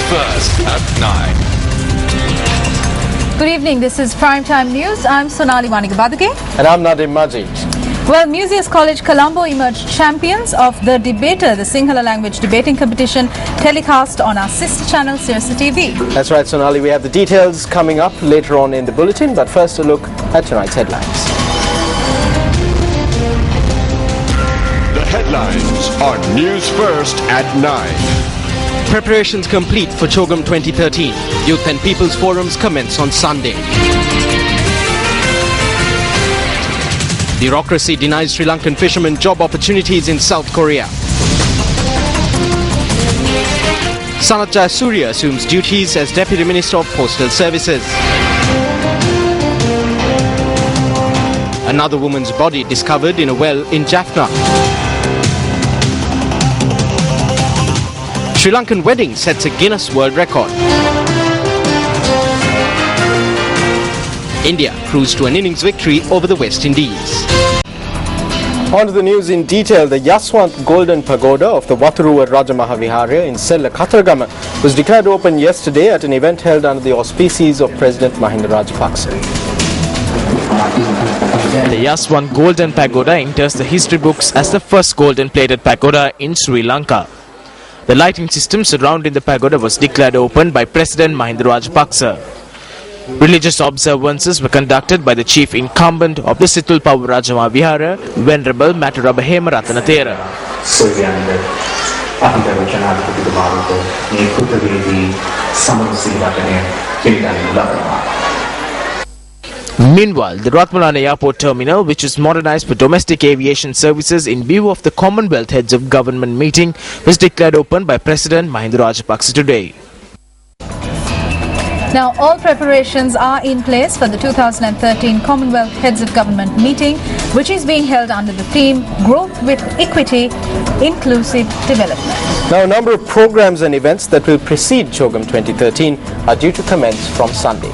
First at 9. Good evening, this is Primetime News. I'm Sonali Wanigabadage. And I'm Nadim Majid. Well, Museus College Colombo emerged champions of the Debater, the Sinhala language debating competition, telecast on our sister channel, Sirsa TV. That's right, Sonali. We have the details coming up later on in the bulletin, but first a look at tonight's headlines. The headlines on News First at 9. Preparations complete for Chogam 2013. Youth and People's Forums commence on Sunday. Bureaucracy denies Sri Lankan fishermen job opportunities in South Korea. Sanat Jayasuriya assumes duties as Deputy Minister of Postal Services. Another woman's body discovered in a well in Jaffna. Sri Lankan wedding sets a Guinness World Record. India cruised to an innings victory over the West Indies. On to the news in detail. The Yaswant Golden Pagoda of the Wataruwa Rajamahaviharya in Sella Katharagama was declared open yesterday at an event held under the auspices of President Mahinda Rajapaksa. The Yaswant Golden Pagoda enters the history books as the first golden plated pagoda in Sri Lanka. The lighting system surrounding the pagoda was declared open by President Mahinda Rajapaksa. Religious observances were conducted by the chief incumbent of the Situlpawu Rajamavihara, Venerable Maturaba Hemarathana Thera. Meanwhile, the Ratmalana Airport Terminal, which is modernized for domestic aviation services in view of the Commonwealth Heads of Government meeting, was declared open by President Mahinda Rajapaksa today. Now, all preparations are in place for the 2013 Commonwealth Heads of Government meeting, which is being held under the theme Growth with Equity, Inclusive Development. Now, a number of programs and events that will precede Chogam 2013 are due to commence from Sunday.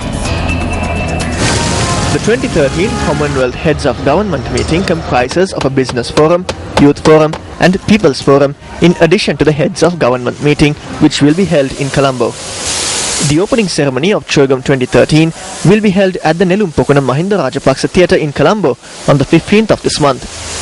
The 2013 Commonwealth Heads of Government meeting comprises of a business forum, youth forum and people's forum in addition to the Heads of Government meeting, which will be held in Colombo. The opening ceremony of Chogam 2013 will be held at the Nelumpokona Mahinda Rajapaksa Theatre in Colombo on the 15th of this month.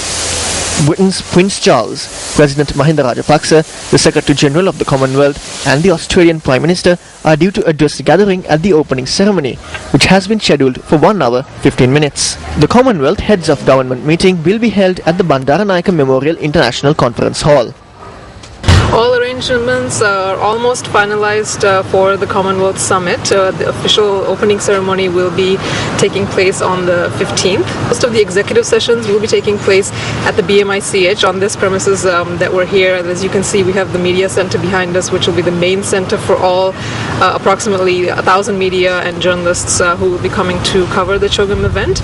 Britain's Prince Charles, President Mahinda Rajapaksa, the Secretary General of the Commonwealth and the Australian Prime Minister are due to address the gathering at the opening ceremony, which has been scheduled for 1 hour 15 minutes. The Commonwealth Heads of Government meeting will be held at the Bandaranayake Memorial International Conference Hall. All arrangements are almost finalized for the Commonwealth Summit. The official opening ceremony will be taking place on the 15th. Most of the executive sessions will be taking place at the BMICH on this premises that we're here. And as you can see, we have the media center behind us, which will be the main center for all approximately 1,000 media and journalists who will be coming to cover the Chogam event.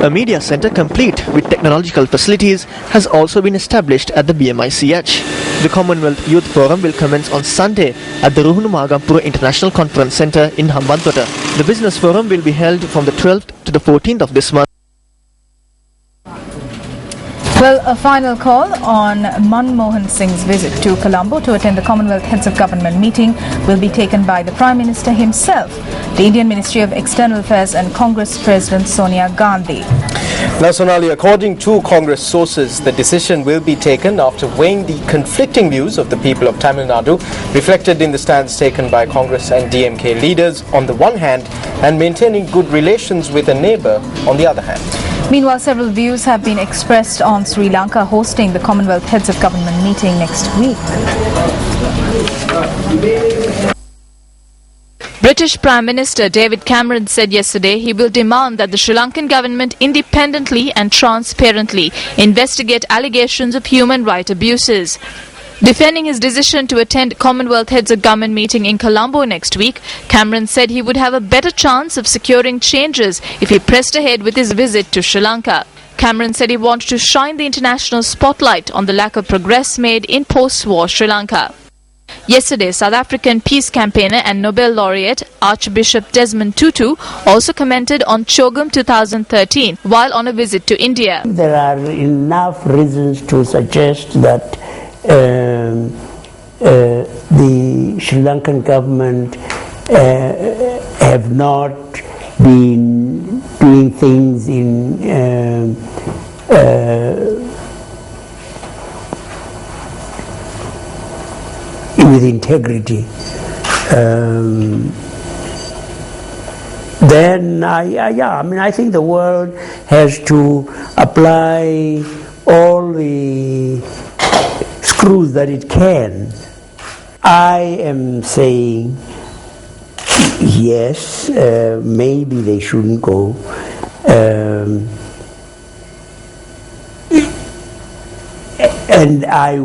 A media center complete with technological facilities has also been established at the BMICH. The Commonwealth Youth Forum will commence on Sunday at the Ruhunu Magampura International Conference Center in Hambantota. The Business Forum will be held from the 12th to the 14th of this month. Well, a final call on Manmohan Singhs' visit to Colombo to attend the Commonwealth Heads of Government meeting will be taken by the Prime Minister himself, the Indian Ministry of External Affairs and Congress President Sonia Gandhi. Now, Sonali, according to Congress sources, the decision will be taken after weighing the conflicting views of the people of Tamil Nadu, reflected in the stands taken by Congress and DMK leaders on the one hand, and maintaining good relations with a neighbour on the other hand. Meanwhile, several views have been expressed on Sri Lanka hosting the Commonwealth Heads of Government meeting next week. British Prime Minister David Cameron said yesterday he will demand that the Sri Lankan government independently and transparently investigate allegations of human rights abuses. Defending his decision to attend Commonwealth Heads of Government meeting in Colombo next week, Cameron said he would have a better chance of securing changes if he pressed ahead with his visit to Sri Lanka. Cameron said he wanted to shine the international spotlight on the lack of progress made in post-war Sri Lanka. Yesterday, South African peace campaigner and Nobel laureate Archbishop Desmond Tutu also commented on Chogam 2013 while on a visit to India. There are enough reasons to suggest that the Sri Lankan government have not been doing things with integrity. Then I think the world has to apply all the screws that it can. I am saying yes, maybe they shouldn't go. And I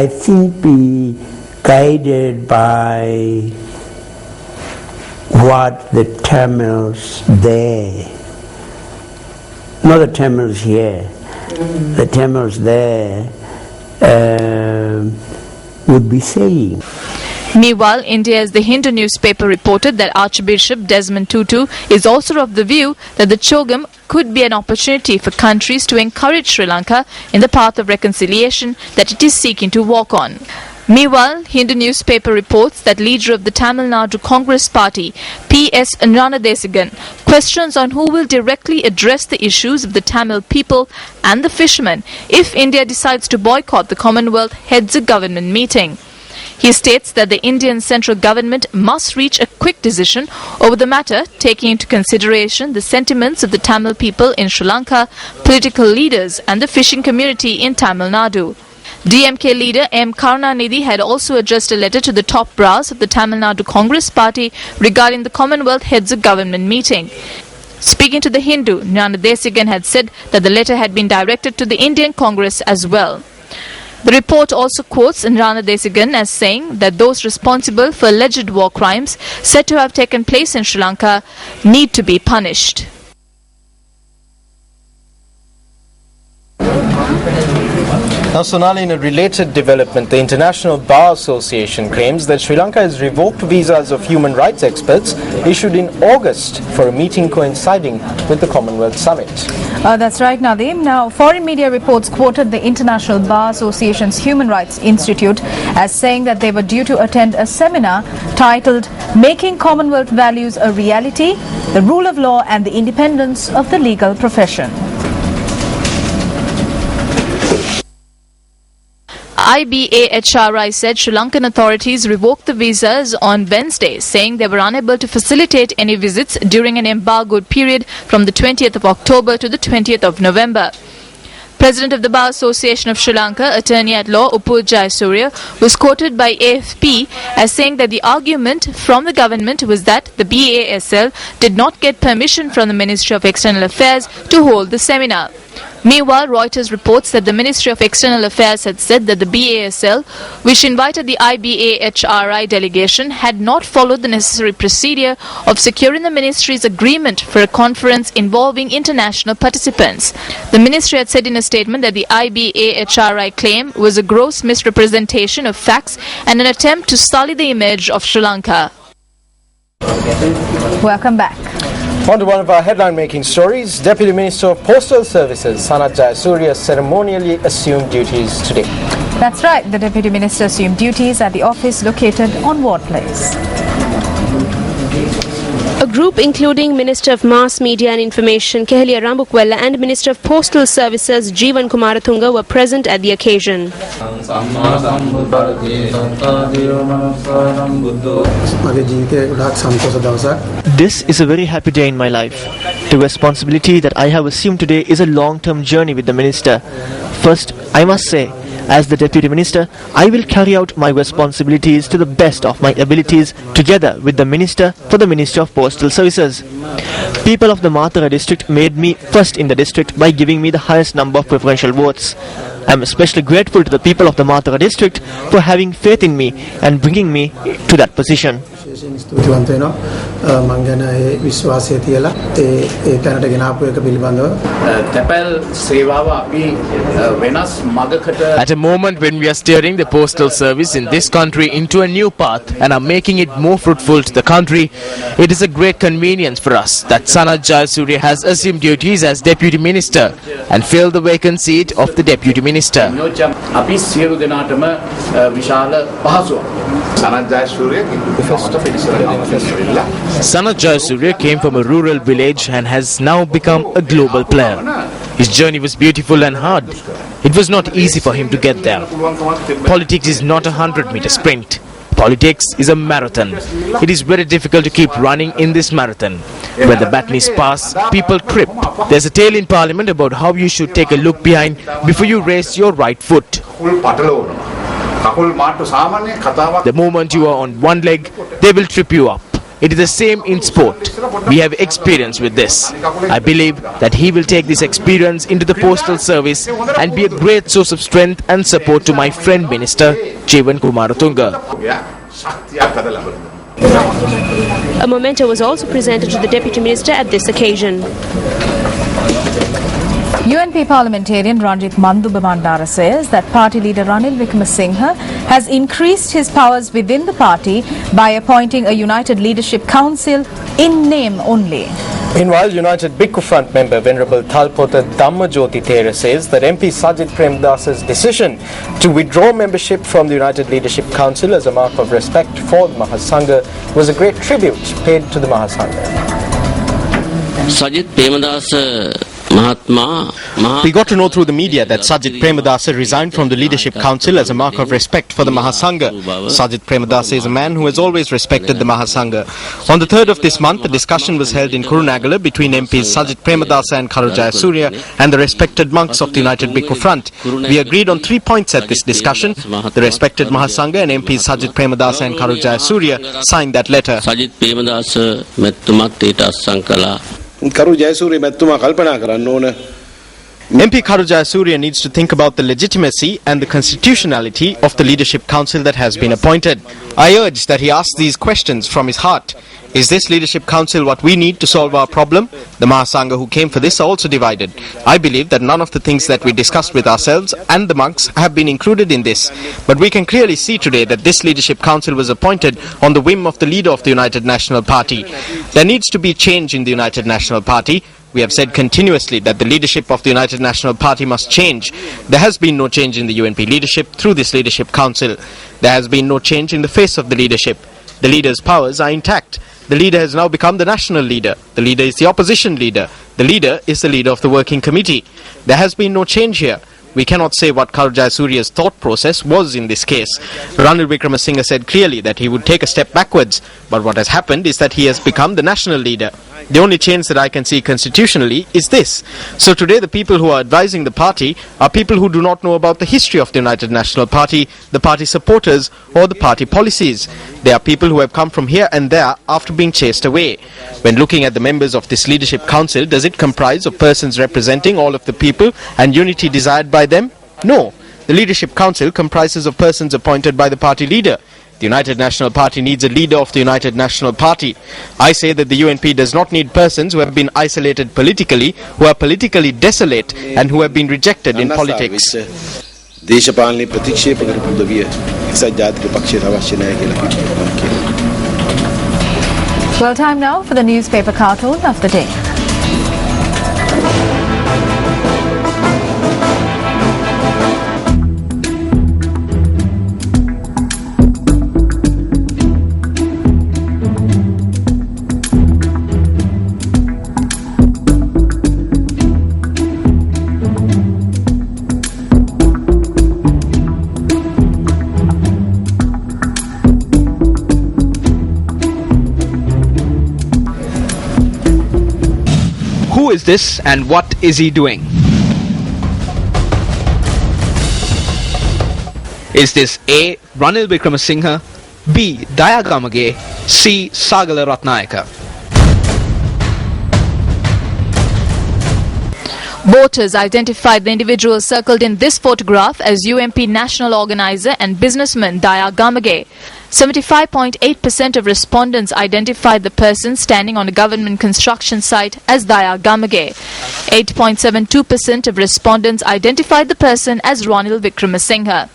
think, be guided by what the Tamils there, not the Tamils here, the Tamils there would be saying. Meanwhile, India's The Hindu newspaper reported that Archbishop Desmond Tutu is also of the view that the Chogam could be an opportunity for countries to encourage Sri Lanka in the path of reconciliation that it is seeking to walk on. Meanwhile, Hindu newspaper reports that leader of the Tamil Nadu Congress Party, P.S. Gnanadesigan, questions on who will directly address the issues of the Tamil people and the fishermen if India decides to boycott the Commonwealth Heads of Government meeting. He states that the Indian central government must reach a quick decision over the matter, taking into consideration the sentiments of the Tamil people in Sri Lanka, political leaders and the fishing community in Tamil Nadu. DMK leader M. Karunanidhi had also addressed a letter to the top brass of the Tamil Nadu Congress Party regarding the Commonwealth Heads of Government meeting. Speaking to the Hindu, Gnanadesigan had said that the letter had been directed to the Indian Congress as well. The report also quotes Gnanadesigan as saying that those responsible for alleged war crimes said to have taken place in Sri Lanka need to be punished. Now, Sonali, in a related development, the International Bar Association claims that Sri Lanka has revoked visas of human rights experts issued in August for a meeting coinciding with the Commonwealth Summit. That's right, Nadeem. Now, foreign media reports quoted the International Bar Association's Human Rights Institute as saying that they were due to attend a seminar titled Making Commonwealth Values a Reality, the Rule of Law and the Independence of the Legal Profession. IBAHRI said Sri Lankan authorities revoked the visas on Wednesday, saying they were unable to facilitate any visits during an embargoed period from the 20th of October to the 20th of November. President of the Bar Association of Sri Lanka, Attorney at Law Upul Jayasuriya, was quoted by AFP as saying that the argument from the government was that the BASL did not get permission from the Ministry of External Affairs to hold the seminar. Meanwhile, Reuters reports that the Ministry of External Affairs had said that the BASL, which invited the IBAHRI delegation, had not followed the necessary procedure of securing the ministry's agreement for a conference involving international participants. The ministry had said in a statement that the IBAHRI claim was a gross misrepresentation of facts and an attempt to sully the image of Sri Lanka. Welcome back. On to one of our headline-making stories. Deputy Minister of Postal Services, Sanat Jayasuriya, ceremonially assumed duties today. That's right. The Deputy Minister assumed duties at the office located on Ward Place. A group including Minister of Mass Media and Information Keheliya Rambukwella and Minister of Postal Services Jeevan Kumarathunga were present at the occasion. This is a very happy day in my life. The responsibility that I have assumed today is a long-term journey with the Minister. First, I must say, as the Deputy Minister, I will carry out my responsibilities to the best of my abilities together with the Minister for the Ministry of Postal Services. People of the Mathura district made me first in the district by giving me the highest number of preferential votes. I am especially grateful to the people of the Mathura district for having faith in me and bringing me to that position. At a moment when we are steering the postal service in this country into a new path and are making it more fruitful to the country, it is a great convenience for us that Sanat Jayasuriya has assumed duties as Deputy Minister and filled the vacant seat of the Deputy Minister. Sanat Jayasuriya came from a rural village and has now become a global player. His journey was beautiful and hard. It was not easy for him to get there. Politics is not a 100-meter sprint. Politics is a marathon. It is very difficult to keep running in this marathon. When the baton is passed, people trip. There's a tale in Parliament about how you should take a look behind before you raise your right foot. The moment you are on one leg, they will trip you up. It is the same in sport. We have experience with this. I believe that he will take this experience into the postal service and be a great source of strength and support to my friend Minister Jeevan Kumaratunga. A memento was also presented to the Deputy Minister at this occasion. UNP parliamentarian Ranjit Mandubamandara says that party leader Ranil Wickremesinghe has increased his powers within the party by appointing a United Leadership Council in name only. Meanwhile, United Bhikkhu Front member Venerable Thalpotha Dhammajoti Thera says that MP Sajid Premadasa's decision to withdraw membership from the United Leadership Council as a mark of respect for the Mahasangha was a great tribute paid to the Mahasangha. Sajid Premadasa We got to know through the media that Sajid Premadasa resigned from the Leadership Council as a mark of respect for the Mahasangha. Sajid Premadasa is a man who has always respected the Mahasangha. On the 3rd of this month, a discussion was held in Kurunagala between MPs Sajid Premadasa and Karu Jayasuriya and the respected monks of the United Bhikkhu Front. We agreed on 3 points at this discussion. The respected Mahasangha and MPs Sajid Premadasa and Karu Jayasuriya signed that letter. Sajid Premadasa mettumat ita sankala Karu Jayasuriya mettuma kalpana karanna ona. MP Karu Jayasuriya needs to think about the legitimacy and the constitutionality of the Leadership Council that has been appointed. I urge that he ask these questions from his heart. Is this Leadership Council what we need to solve our problem? The Mahasangha who came for this are also divided. I believe that none of the things that we discussed with ourselves and the monks have been included in this. But we can clearly see today that this Leadership Council was appointed on the whim of the leader of the United National Party. There needs to be change in the United National Party. We have said continuously that the leadership of the United National Party must change. There has been no change in the UNP leadership through this Leadership Council. There has been no change in the face of the leadership. The leader's powers are intact. The leader has now become the national leader. The leader is the opposition leader. The leader is the leader of the working committee. There has been no change here. We cannot say what Karu Jayasuriya's thought process was in this case. Ranil Wickremesinghe said clearly that he would take a step backwards, but what has happened is that he has become the national leader. The only change that I can see constitutionally is this. So today the people who are advising the party are people who do not know about the history of the United National Party, the party supporters or the party policies. They are people who have come from here and there after being chased away. When looking at the members of this Leadership Council, does it comprise of persons representing all of the people and unity desired by them? No. The Leadership Council comprises of persons appointed by the party leader. The United National Party needs a leader of the United National Party. I say that the UNP does not need persons who have been isolated politically, who are politically desolate and who have been rejected in politics. Well, time now for the newspaper cartoon of the day. Who is this and what is he doing? Is this A. Ranil Wickremesinghe, B. Dayagamage, C. Sagala Ratnayaka? Voters identified the individual circled in this photograph as UMP national organizer and businessman Daya Gamage. 75.8% of respondents identified the person standing on a government construction site as Daya Gamage. 8.72% of respondents identified the person as Ranil Wickramasinghe.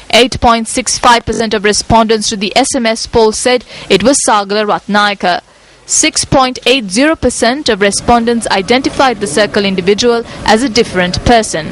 8.65% of respondents to the SMS poll said it was Sagala Ratnayaka. 6.80% of respondents identified the circle individual as a different person.